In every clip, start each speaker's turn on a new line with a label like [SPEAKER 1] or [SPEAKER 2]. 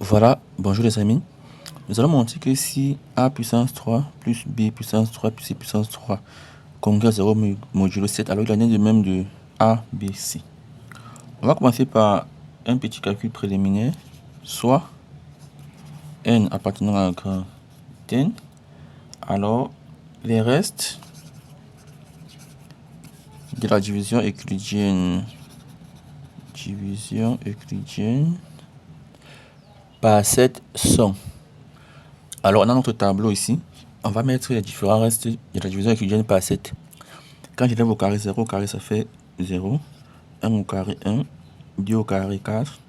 [SPEAKER 1] Voilà, bonjour les amis. Nous allons montrer que si a puissance 3 plus b puissance 3 plus c puissance 3 congrès à 0 modulo 7, alors il en est de même de a, b, c. On va commencer par un petit calcul préliminaire, soit n appartenant à un grand n, alors les restes de la division euclidienne par 7 sont. Alors on a notre tableau ici, on va mettre les différents restes de la division euclidienne par 7. Quand je lève au carré 0 au carré, ça fait 0. 1 au carré 1. 2 au carré 4.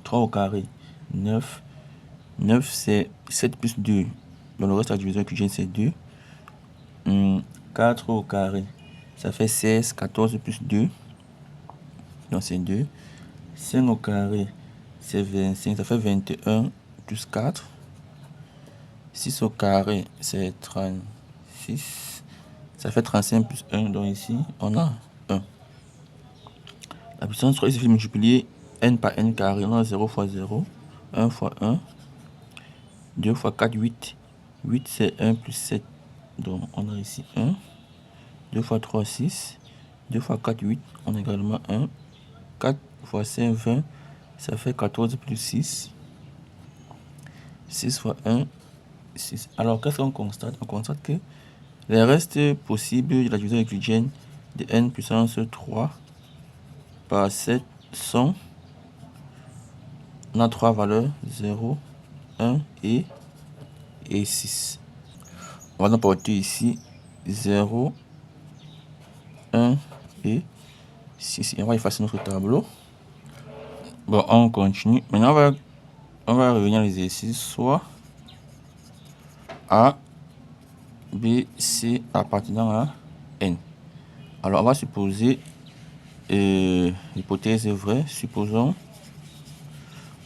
[SPEAKER 1] 3 au carré 9. 9 c'est 7 plus 2. Donc le reste de la division euclidienne c'est 2. 4 au carré, ça fait 16. 14 plus 2. Donc c'est 2. 5 au carré, c'est 25. Ça fait 21 plus 4. 6 au carré, c'est 36. Ça fait 35 plus 1. Donc ici, on a 1. La puissance 3 il suffit de multiplier n par n carré. On a 0 fois 0. 1 fois 1. 2 fois 4, 8. 8 c'est 1 plus 7. Donc on a ici 1. 2 fois 3, 6. 2 fois 4, 8. On a également 1. 4 fois 5, 20. Ça fait 14 plus 6. 6 fois 1, 6. Alors qu'est-ce qu'on constate? On constate que les restes possibles de la division euclidienne de n puissance 3 par 7 sont, on a 3 valeurs, 0, 1 et 6. On va donc porter ici 0, 1 et 6. Et on va effacer notre tableau. Bon, on continue. Maintenant, on va revenir à l'exercice, soit A, B, C appartenant à N. Alors, on va supposer l'hypothèse est vraie. Supposons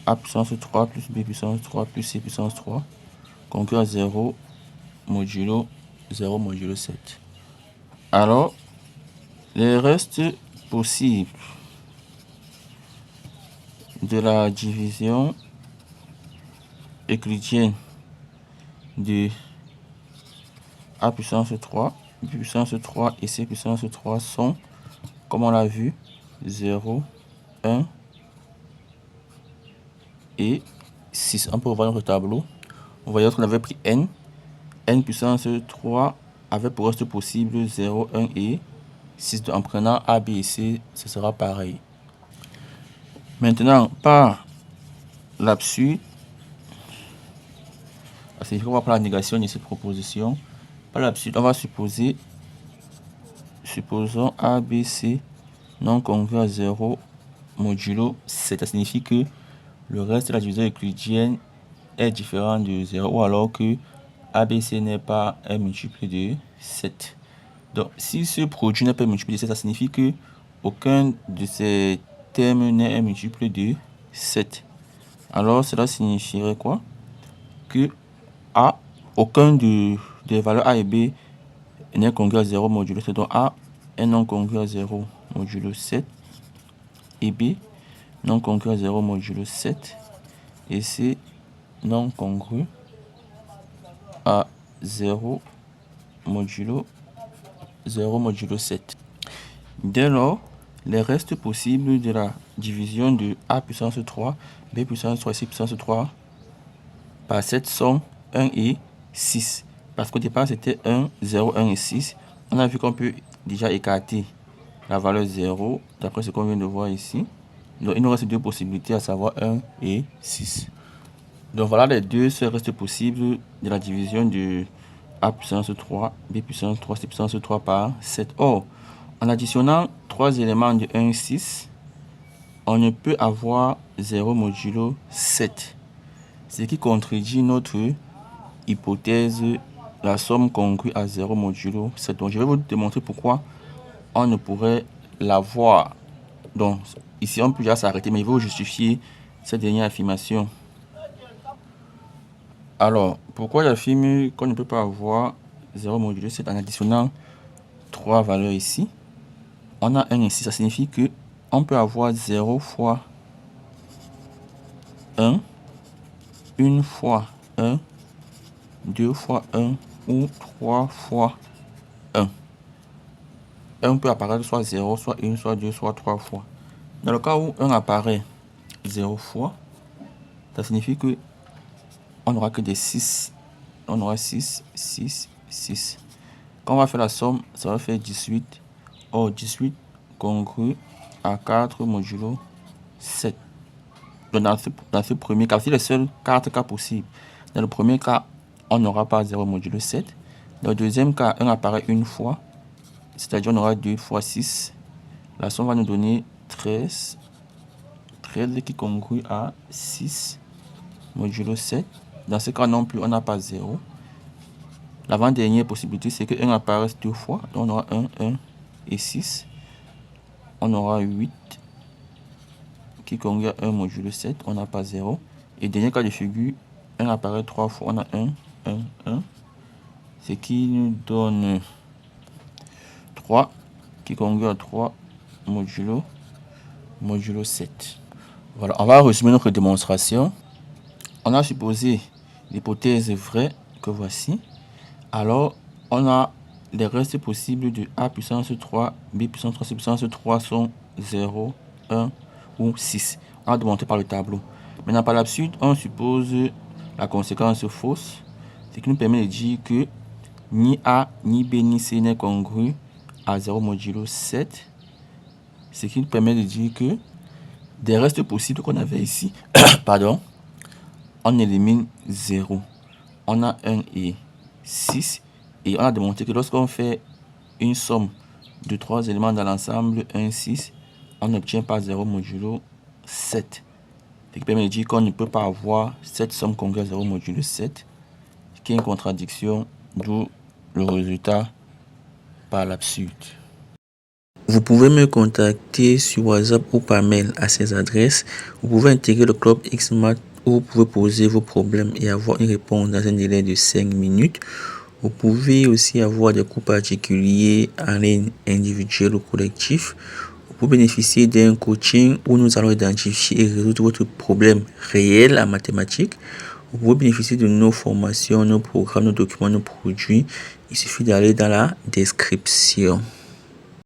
[SPEAKER 1] A puissance 3 plus B puissance 3 plus C puissance 3 concourt à 0 modulo 0 modulo 7. Alors, les restes possibles de la division euclidienne de A puissance 3, B puissance 3 et C puissance 3 sont, comme on l'a vu, 0, 1 et 6. On peut revoir notre tableau. On voyait qu'on avait pris n. N puissance 3 avait pour reste possible 0, 1 et 6. En prenant A, B et C, ce sera pareil. Maintenant, par l'absurde, il faut voir par la négation de cette proposition. Par l'absurde, on va supposons A, B, C non congrue à 0 modulo 7. Ça signifie que le reste de la division euclidienne est différent de 0, ou alors que ABC n'est pas un multiple de 7. Donc, si ce produit n'est pas un multiple de 7, ça signifie que aucun de ces termes n'est un multiple de 7. Alors, cela signifierait quoi? Que A, aucun des valeurs A et B n'est congrue à 0 modulo 7. Donc, A est non congrue à 0 modulo 7 et B non congrue à 0 modulo 7 et C non congrue à 0 modulo 7. Dès lors, les restes possibles de la division de A puissance 3, B puissance 3 et C puissance 3 par 7 sont 1 et 6. Parce qu'au départ, c'était 1, 0, 1 et 6. On a vu qu'on peut déjà écarter la valeur 0, d'après ce qu'on vient de voir ici. Donc, il nous reste deux possibilités, à savoir 1 et 6. Donc, voilà les deux seuls restes possibles de la division de A puissance 3, B puissance 3, C puissance 3 par 7. Or, en additionnant trois éléments de 1 et 6, on ne peut avoir 0 modulo 7. Ce qui contredit notre hypothèse, la somme congrue à 0 modulo 7. Donc, je vais vous démontrer pourquoi on ne pourrait l'avoir. Donc, ici, on peut déjà s'arrêter, mais il faut justifier cette dernière affirmation. Alors, pourquoi j'affirme qu'on ne peut pas avoir 0 modulo 7 en additionnant trois valeurs ici? On a 1 ici, ça signifie que on peut avoir 0 fois 1 1 fois 1, 2 fois 1 ou 3 fois 1. 1 peut apparaître soit 0, soit 1, soit 2, soit 3 fois. Dans le cas où 1 apparaît 0 fois, ça signifie que on n'aura que des 6. On aura 6, 6, 6. Quand on va faire la somme, ça va faire 18. Or, 18 congru à 4 modulo 7. Donc, dans ce premier cas, c'est les seuls 4 cas possibles. Dans le premier cas, on n'aura pas 0 modulo 7. Dans le deuxième cas, 1 apparaît une fois. C'est-à-dire on aura 2 fois 6. La somme va nous donner 13. 13 qui congrue à 6 modulo 7. Dans ce cas non plus, on n'a pas 0. L'avant-dernière possibilité, c'est que 1 apparaisse 2 fois. Donc on aura 1, 1 et 6. On aura 8 qui congrue à 1 modulo 7. On n'a pas 0. Et dernier cas de figure, 1 apparaît 3 fois. On a 1, 1, 1. Ce qui nous donne 3 qui congrue à 3 modulo 7. Voilà, on va résumer notre démonstration. On a supposé l'hypothèse vraie que voici. Alors, on a les restes possibles de a puissance 3, b puissance 3, c puissance 3 sont 0, 1 ou 6. On a démontré par le tableau. Maintenant, par la suite, on suppose la conséquence fausse, ce qui nous permet de dire que ni a, ni b, ni c n'est congru à 0 modulo 7. Ce qui nous permet de dire que des restes possibles qu'on avait ici, pardon, on élimine 0. On a 1 et 6. Et on a démontré que lorsqu'on fait une somme de 3 éléments dans l'ensemble 1, 6, on n'obtient pas 0 modulo 7. Ce qui permet de dire qu'on ne peut pas avoir cette somme congrue à 0 modulo 7, qui est une contradiction, d'où le résultat par l'absurde. Vous pouvez me contacter sur WhatsApp ou par mail à ces adresses. Vous pouvez intégrer le club XMath où vous pouvez poser vos problèmes et avoir une réponse dans un délai de 5 minutes. Vous pouvez aussi avoir des cours particuliers en ligne, individuels ou collectifs. Vous pouvez bénéficier d'un coaching où nous allons identifier et résoudre votre problème réel en mathématiques. Vous pouvez bénéficier de nos formations, nos programmes, nos documents, nos produits. Il suffit d'aller dans la description.